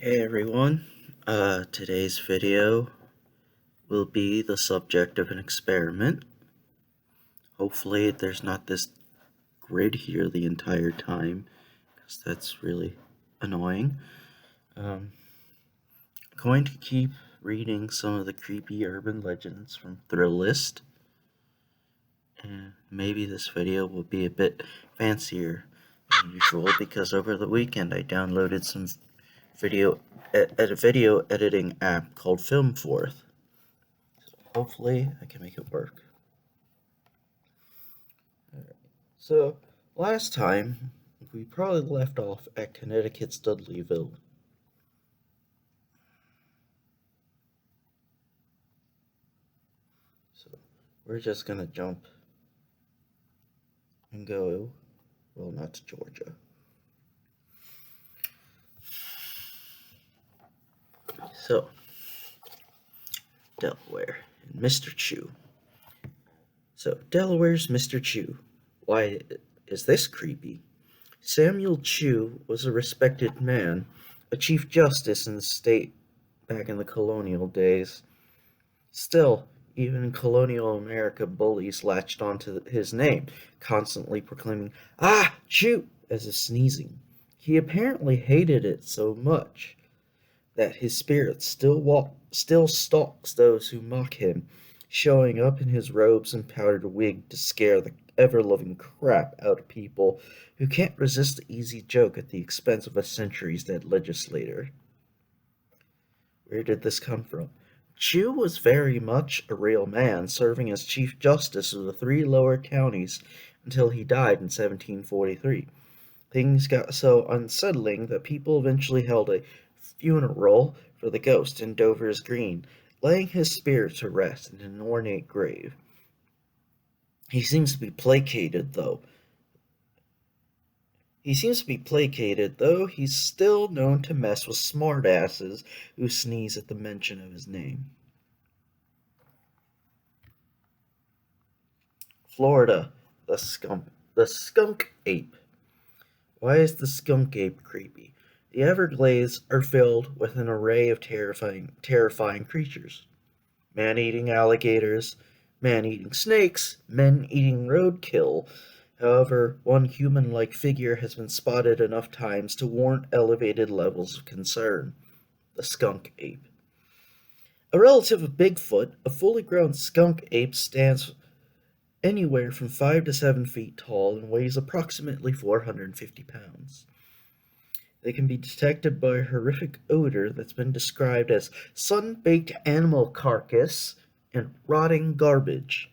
Hey everyone, today's video will be the subject of an experiment. Hopefully there's not this grid here the entire time, because that's really annoying. I'm going to keep reading some of the creepy urban legends from Thrillist, and maybe this video will be a bit fancier than usual, because over the weekend I downloaded some a video editing app called Filmforth. Hopefully, I can make it work. Alright. So, last time, we probably left off at Connecticut's Dudleyville. So, we're just gonna jump and go, well, not to Georgia. So, Delaware, and Mr. Chew. So, Delaware's Mr. Chew. Why is this creepy? Samuel Chew was a respected man, a chief justice in the state back in the colonial days. Still, even in colonial America, bullies latched onto his name, constantly proclaiming, "Ah, Chew!" as if sneezing. He apparently hated it so much that his spirit still stalks those who mock him, showing up in his robes and powdered wig to scare the ever-loving crap out of people who can't resist the easy joke at the expense of a centuries-dead legislator. Where did this come from? Chew was very much a real man, serving as Chief Justice of the three lower counties until he died in 1743. Things got so unsettling that people eventually held a funeral for the ghost in Dover's Green, laying his spirit to rest in an ornate grave. He seems to be placated, though. He's still known to mess with smartasses who sneeze at the mention of his name. Florida, the skunk ape. Why is the skunk ape creepy? The Everglades are filled with an array of terrifying creatures. Man-eating alligators, man-eating snakes, men-eating roadkill. However, one human-like figure has been spotted enough times to warrant elevated levels of concern: the skunk ape. A relative of Bigfoot, a fully grown skunk ape stands anywhere from 5 to 7 feet tall and weighs approximately 450 pounds. They can be detected by a horrific odor that's been described as sun-baked animal carcass and rotting garbage.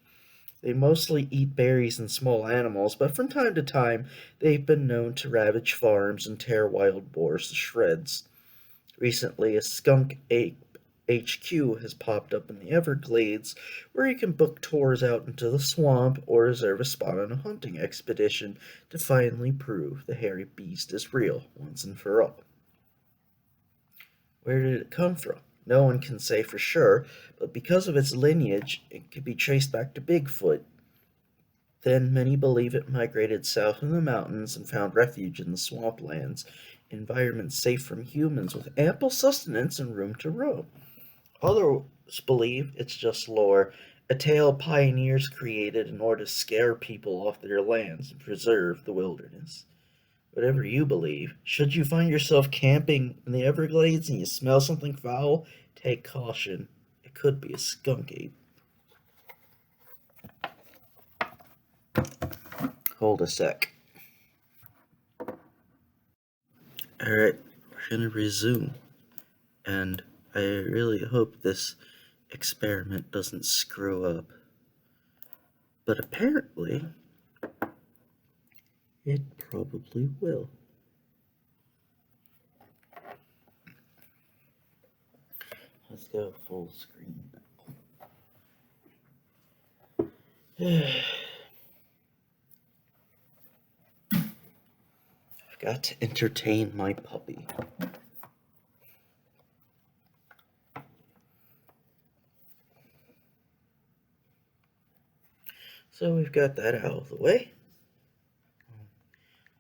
They mostly eat berries and small animals, but from time to time they've been known to ravage farms and tear wild boars to shreds. Recently, a skunk ape HQ has popped up in the Everglades, where you can book tours out into the swamp or reserve a spot on a hunting expedition to finally prove the hairy beast is real once and for all. Where did it come from? No one can say for sure, but because of its lineage, it could be traced back to Bigfoot. Then many believe it migrated south in the mountains and found refuge in the swamplands, environments safe from humans with ample sustenance and room to roam. Others believe it's just lore, a tale pioneers created in order to scare people off their lands and preserve the wilderness. Whatever you believe, should you find yourself camping in the Everglades and you smell something foul, take caution. It could be a skunk ape. Hold a sec. Alright, we're gonna resume. And I really hope this experiment doesn't screw up. But apparently, it probably will. Let's go full screen. I've got to entertain my puppy. So we've got that out of the way.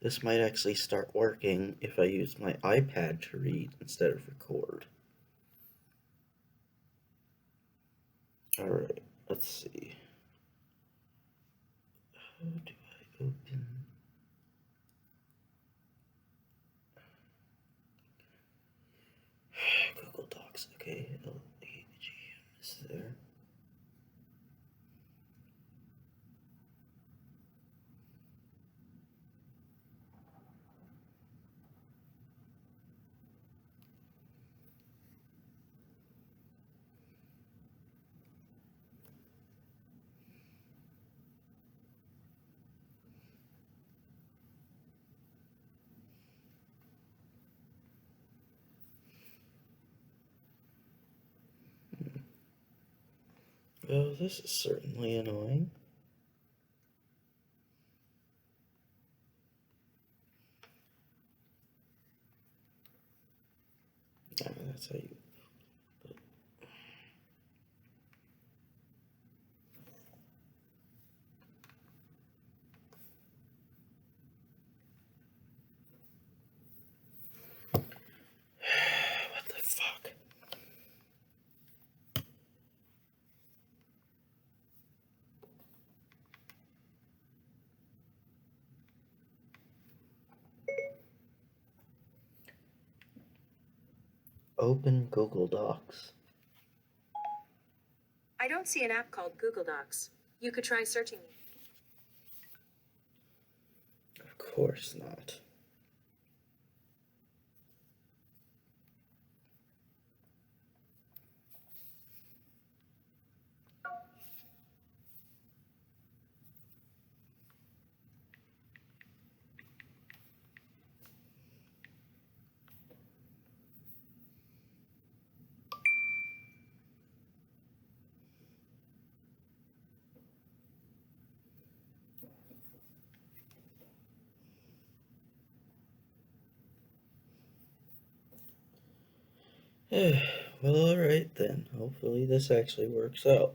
This might actually start working if I use my iPad to read instead of record. Alright, let's see. How do I open... Google Docs, okay, LAGM is there. Oh, this is certainly annoying. That's how you... What the fuck? Open Google Docs. I don't see an app called Google Docs. You could try searching it. Of course not. Well, alright then. Hopefully this actually works out.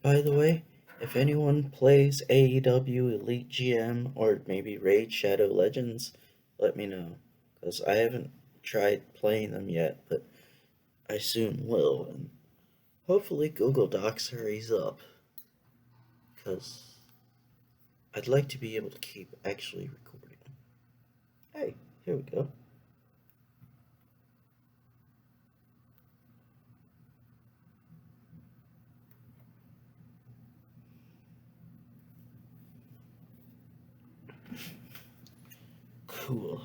By the way, if anyone plays AEW Elite GM or maybe Raid Shadow Legends, let me know. Because I haven't tried playing them yet, but I soon will. And hopefully Google Docs hurries up. Because I'd like to be able to keep actually recording. Hey, here we go. Cool.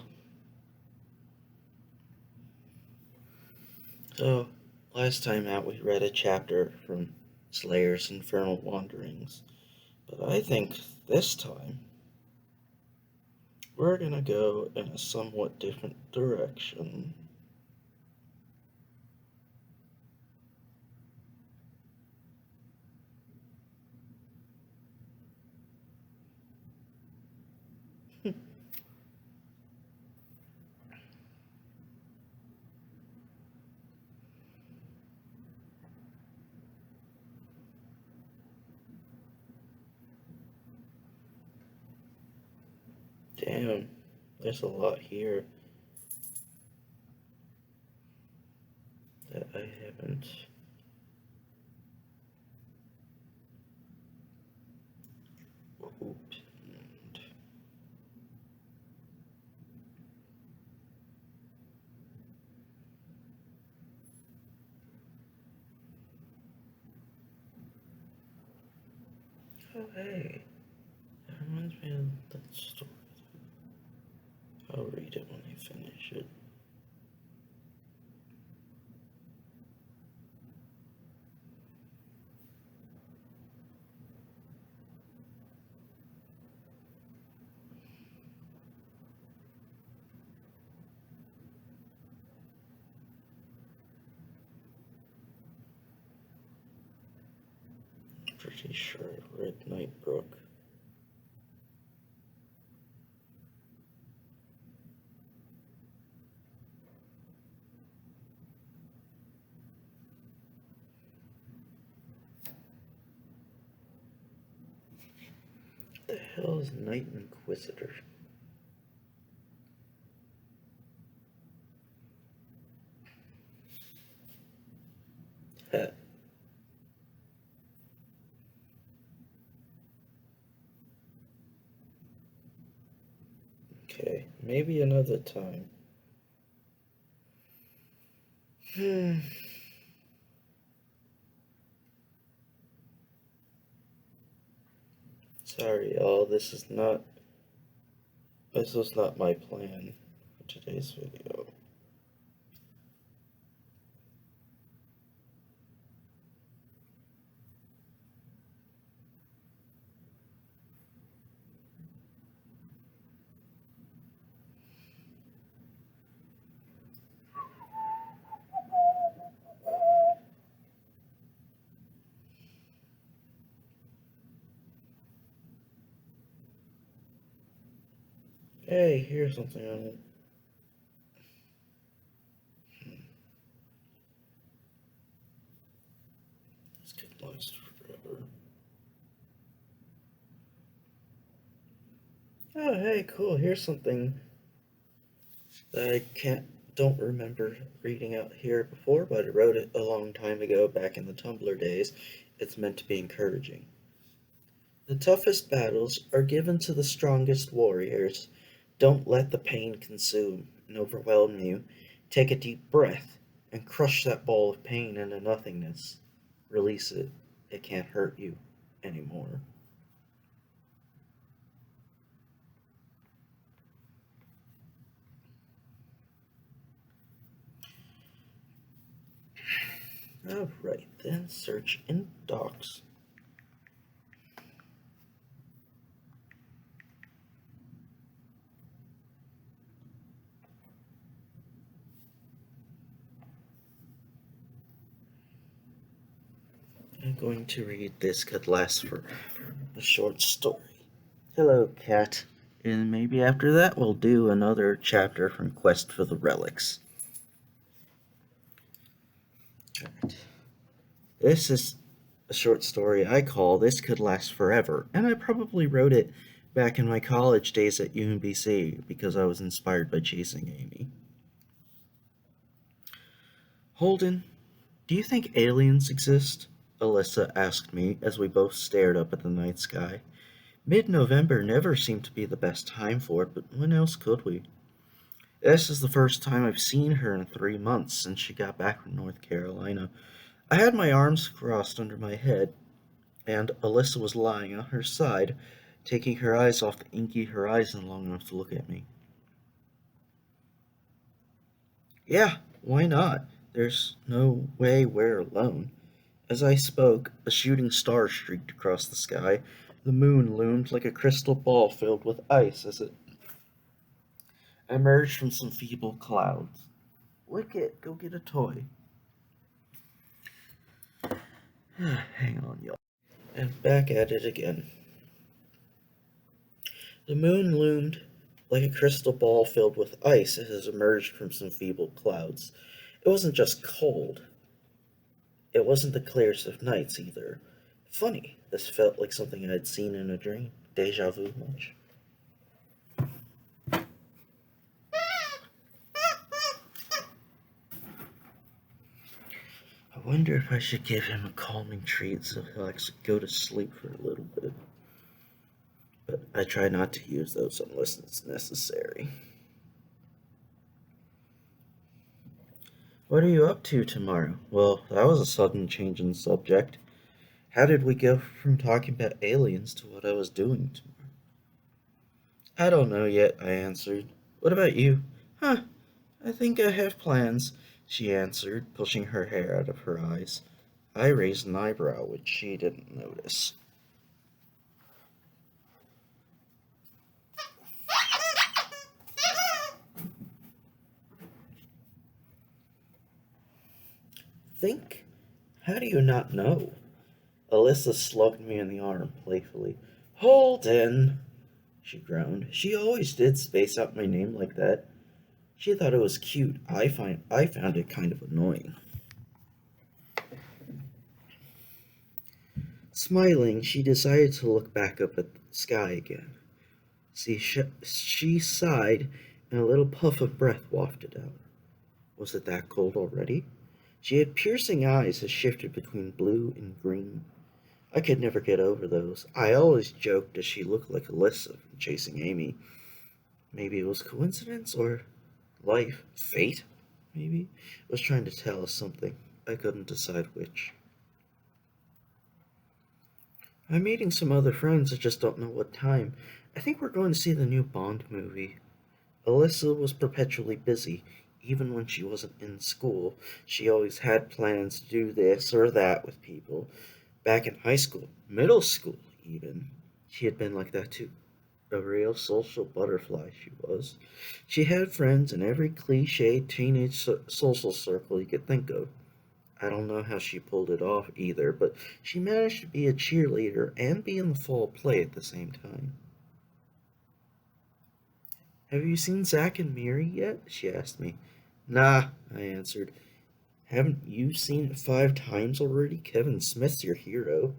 So, last time out we read a chapter from Slayer's Infernal Wanderings. But I think this time we're gonna go in a somewhat different direction. Damn, there's a lot here that I haven't. Opened. Oh, hey, that reminds me of that story. I'll read it when I finish it. Pretty sure I read Nightbrook. is Night Inquisitor? Heh. Okay, maybe another time. Sorry, y'all. This was not my plan for today's video. Hey, here's something on it. This could last forever. Oh, hey, cool. Here's something that I don't remember reading out here before, but I wrote it a long time ago back in the Tumblr days. It's meant to be encouraging. The toughest battles are given to the strongest warriors. Don't let the pain consume and overwhelm you. Take a deep breath and crush that ball of pain into nothingness. Release it. It can't hurt you anymore. Alright then, search in docs. I'm going to read This Could Last Forever, a short story. Hello, cat. And maybe after that we'll do another chapter from Quest for the Relics. Alright. This is a short story I call This Could Last Forever, and I probably wrote it back in my college days at UMBC because I was inspired by Chasing Amy. Holden, do you think aliens exist? Alyssa asked me as we both stared up at the night sky. Mid-November never seemed to be the best time for it, but when else could we? This is the first time I've seen her in 3 months since she got back from North Carolina. I had my arms crossed under my head, and Alyssa was lying on her side, taking her eyes off the inky horizon long enough to look at me. Yeah, why not? There's no way we're alone. As I spoke, a shooting star streaked across the sky. The moon loomed like a crystal ball filled with ice as it emerged from some feeble clouds. Wicket, go get a toy. Hang on, y'all. And back at it again. The moon loomed like a crystal ball filled with ice as it emerged from some feeble clouds. It wasn't just cold. It wasn't the clearest of nights either. Funny, this felt like something I'd seen in a dream. Deja vu much. I wonder if I should give him a calming treat so he'll actually go to sleep for a little bit. But I try not to use those unless it's necessary. What are you up to tomorrow? Well, that was a sudden change in subject. How did we go from talking about aliens to what I was doing tomorrow? I don't know yet, I answered. What about you? Huh, I think I have plans, she answered, pushing her hair out of her eyes. I raised an eyebrow, which she didn't notice. Think? How do you not know? Alyssa slugged me in the arm playfully. Holden, she groaned. She always did space out my name like that. She thought it was cute. I found it kind of annoying. Smiling, she decided to look back up at the sky again. She sighed, and a little puff of breath wafted out. Was it that cold already? She had piercing eyes that shifted between blue and green. I could never get over those. I always joked that she looked like Alyssa from Chasing Amy. Maybe it was coincidence or life, fate, maybe, was trying to tell us something. I couldn't decide which. I'm meeting some other friends, I just don't know what time. I think we're going to see the new Bond movie. Alyssa was perpetually busy. Even when she wasn't in school, she always had plans to do this or that with people. Back in high school, middle school even, she had been like that too. A real social butterfly, she was. She had friends in every cliched teenage social circle you could think of. I don't know how she pulled it off either, but she managed to be a cheerleader and be in the fall play at the same time. Have you seen Zack and Miri yet? She asked me. Nah, I answered. Haven't you seen it 5 times already? Kevin Smith's your hero.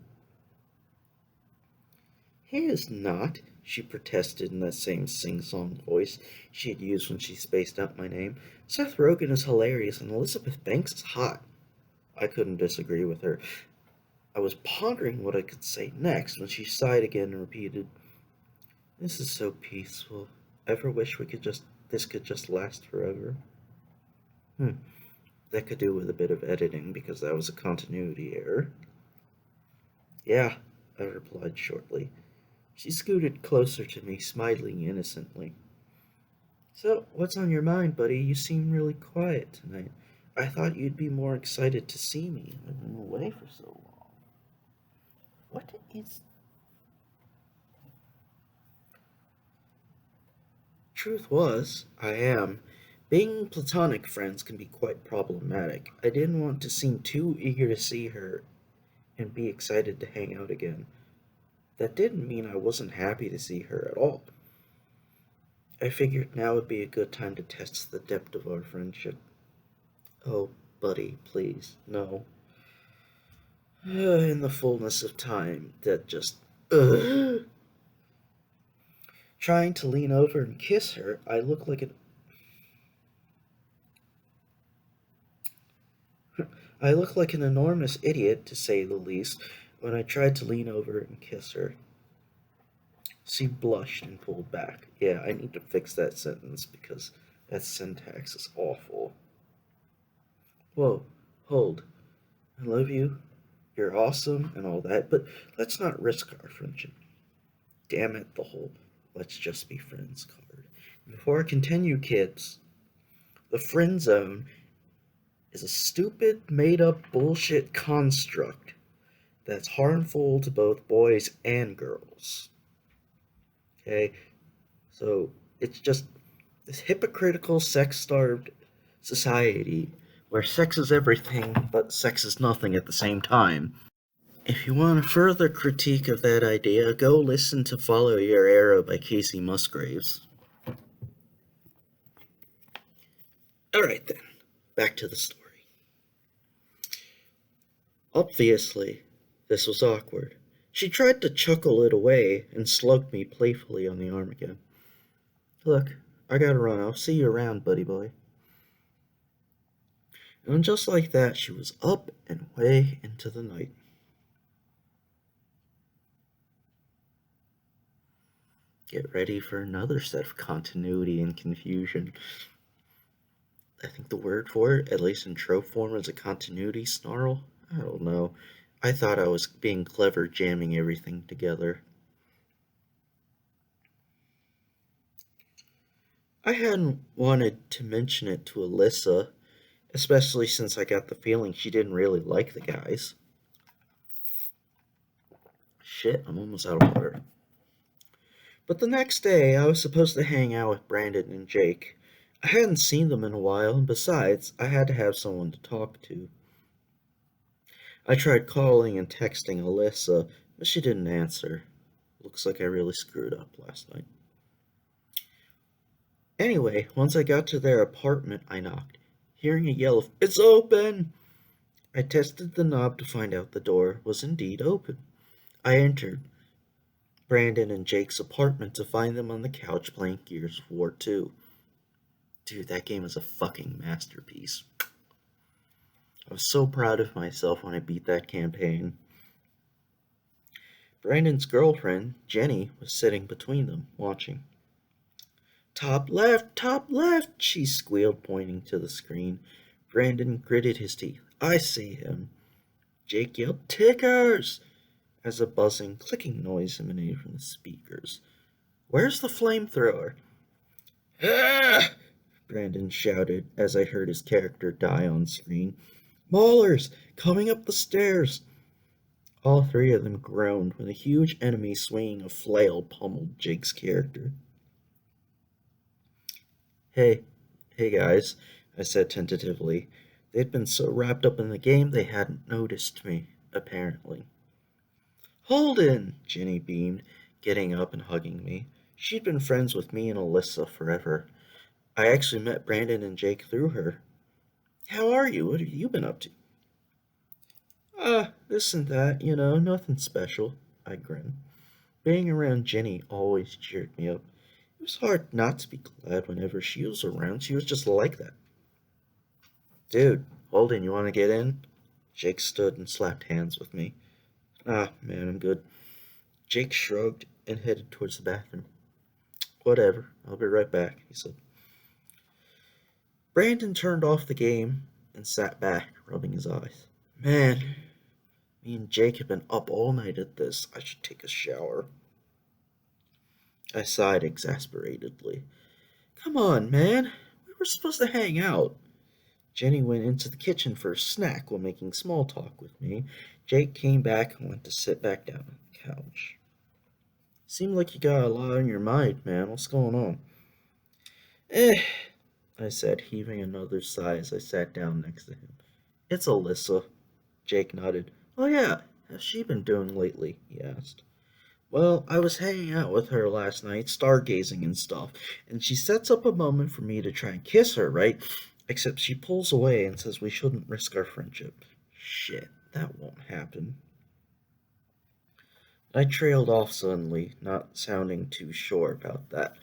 He is not, she protested in that same sing-song voice she had used when she spaced out my name. Seth Rogen is hilarious and Elizabeth Banks is hot. I couldn't disagree with her. I was pondering what I could say next when she sighed again and repeated, This is so peaceful. Ever wish this could just last forever? Hmm, that could do with a bit of editing because that was a continuity error. Yeah, I replied shortly. She scooted closer to me, smiling innocently. So, what's on your mind, buddy? You seem really quiet tonight. I thought you'd be more excited to see me. I've been away for so long. What is. Truth was, I am. Being platonic friends can be quite problematic. I didn't want to seem too eager to see her and be excited to hang out again. That didn't mean I wasn't happy to see her at all. I figured now would be a good time to test the depth of our friendship. Oh, buddy, please, no. In the fullness of time, that just. Trying to lean over and kiss her, I looked like an enormous idiot, to say the least, when I tried to lean over and kiss her. She blushed and pulled back. Yeah, I need to fix that sentence because that syntax is awful. Whoa, hold. I love you. You're awesome and all that, but let's not risk our friendship. Damn it, the whole let's just be friends card. Before I continue, kids, the friend zone is a stupid, made up bullshit construct that's harmful to both boys and girls. Okay? So it's just this hypocritical, sex starved society where sex is everything, but sex is nothing at the same time. If you want a further critique of that idea, go listen to Follow Your Arrow by Casey Musgraves. Alright then, back to the story. Obviously, this was awkward. She tried to chuckle it away and slugged me playfully on the arm again. Look, I gotta run. I'll see you around, buddy boy. And just like that, she was up and way into the night. Get ready for another set of continuity and confusion. I think the word for it, at least in trope form, is a continuity snarl. I don't know. I thought I was being clever jamming everything together. I hadn't wanted to mention it to Alyssa, especially since I got the feeling she didn't really like the guys. Shit, I'm almost out of water. But the next day, I was supposed to hang out with Brandon and Jake. I hadn't seen them in a while, and besides, I had to have someone to talk to. I tried calling and texting Alyssa, but she didn't answer. Looks like I really screwed up last night. Anyway, once I got to their apartment, I knocked. Hearing a yell of, It's open! I tested the knob to find out the door was indeed open. I entered. Brandon and Jake's apartment to find them on the couch playing Gears of War 2. Dude, that game is a fucking masterpiece. I was so proud of myself when I beat that campaign. Brandon's girlfriend, Jenny, was sitting between them, watching. Top left, she squealed, pointing to the screen. Brandon gritted his teeth. I see him. Jake yelled, Tickers! As a buzzing, clicking noise emanated from the speakers. Where's the flamethrower? Ah! Brandon shouted as I heard his character die on screen. Maulers! Coming up the stairs! All three of them groaned when a huge enemy swinging a flail pummeled Jake's character. Hey guys, I said tentatively. They'd been so wrapped up in the game they hadn't noticed me, apparently. Holden! Jenny beamed, getting up and hugging me. She'd been friends with me and Alyssa forever. I actually met Brandon and Jake through her. How are you? What have you been up to? This and that, nothing special, I grinned. Being around Jenny always cheered me up. It was hard not to be glad whenever she was around. She was just like that. Dude, Holden, you want to get in? Jake stood and slapped hands with me. Man, I'm good. Jake shrugged and headed towards the bathroom. Whatever, I'll be right back, he said. Brandon turned off the game and sat back, rubbing his eyes. Man, me and Jake have been up all night at this. I should take a shower. I sighed exasperatedly. Come on, man. We were supposed to hang out. Jenny went into the kitchen for a snack while making small talk with me. Jake came back and went to sit back down on the couch. Seemed like you got a lot on your mind, man. What's going on? I said, heaving another sigh as I sat down next to him. It's Alyssa. Jake nodded. Oh yeah, how's she been doing lately? He asked. Well, I was hanging out with her last night, stargazing and stuff, and she sets up a moment for me to try and kiss her, right? Except she pulls away and says we shouldn't risk our friendship. Shit, that won't happen. I trailed off suddenly, not sounding too sure about that.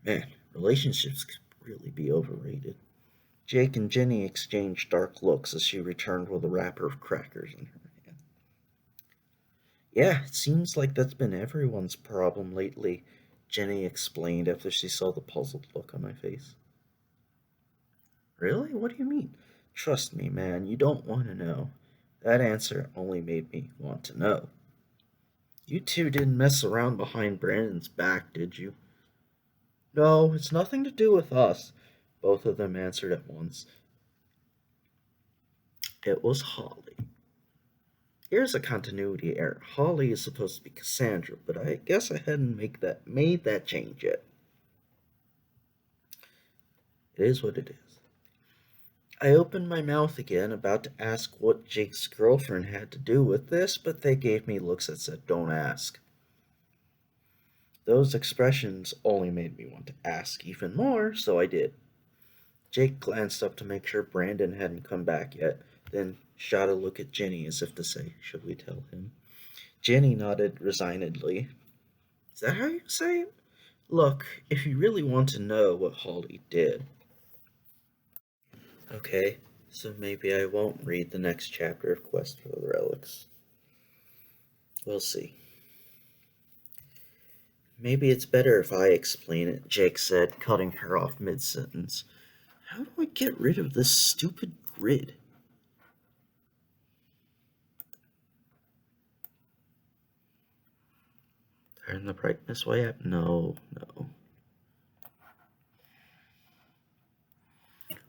Man, relationships could really be overrated. Jake and Jenny exchanged dark looks as she returned with a wrapper of crackers in her hand. Yeah, it seems like that's been everyone's problem lately, Jenny explained after she saw the puzzled look on my face. Really? What do you mean? Trust me, man, you don't want to know. That answer only made me want to know. You two didn't mess around behind Brandon's back, did you? No, it's nothing to do with us, both of them answered at once. It was Holly. Here's a continuity error. Holly is supposed to be Cassandra, but I guess I hadn't made that change yet. It is what it is. I opened my mouth again, about to ask what Jake's girlfriend had to do with this, but they gave me looks that said, don't ask. Those expressions only made me want to ask even more, so I did. Jake glanced up to make sure Brandon hadn't come back yet, then shot a look at Jenny as if to say, should we tell him? Jenny nodded resignedly. Is that how you say it? Look, if you really want to know what Holly did. Okay, so maybe I won't read the next chapter of Quest for the Relics. We'll see. Maybe it's better if I explain it, Jake said, cutting her off mid-sentence. How do I get rid of this stupid grid? Turn the brightness way up? No.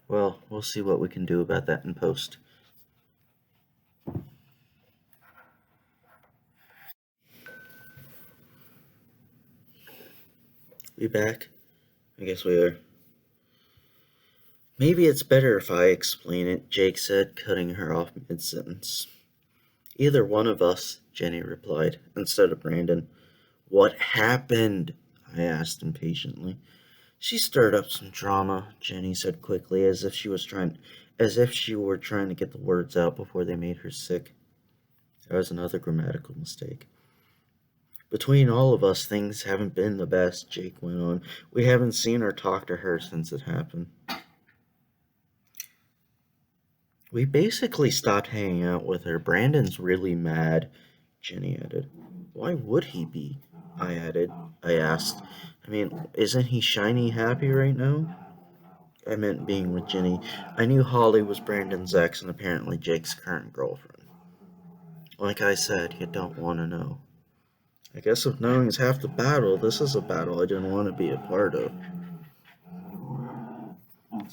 Well, we'll see what we can do about that in post. We back? I guess we are. Maybe it's better if I explain it, Jake said, cutting her off mid-sentence. Either one of us, Jenny replied, instead of Brandon. What happened? I asked impatiently. She stirred up some drama, Jenny said quickly, as if she were trying to get the words out before they made her sick. That was another grammatical mistake. Between all of us, things haven't been the best, Jake went on. We haven't seen or talked to her since it happened. We basically stopped hanging out with her. Brandon's really mad, Jenny added. Why would he be? I asked. I mean, isn't he shiny happy right now? I meant being with Jenny. I knew Holly was Brandon's ex and apparently Jake's current girlfriend. Like I said, you don't want to know. I guess if knowing is half the battle, this is a battle I didn't want to be a part of.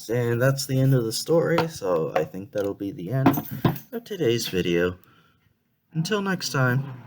And that's the end of the story, so I think that'll be the end of today's video. Until next time.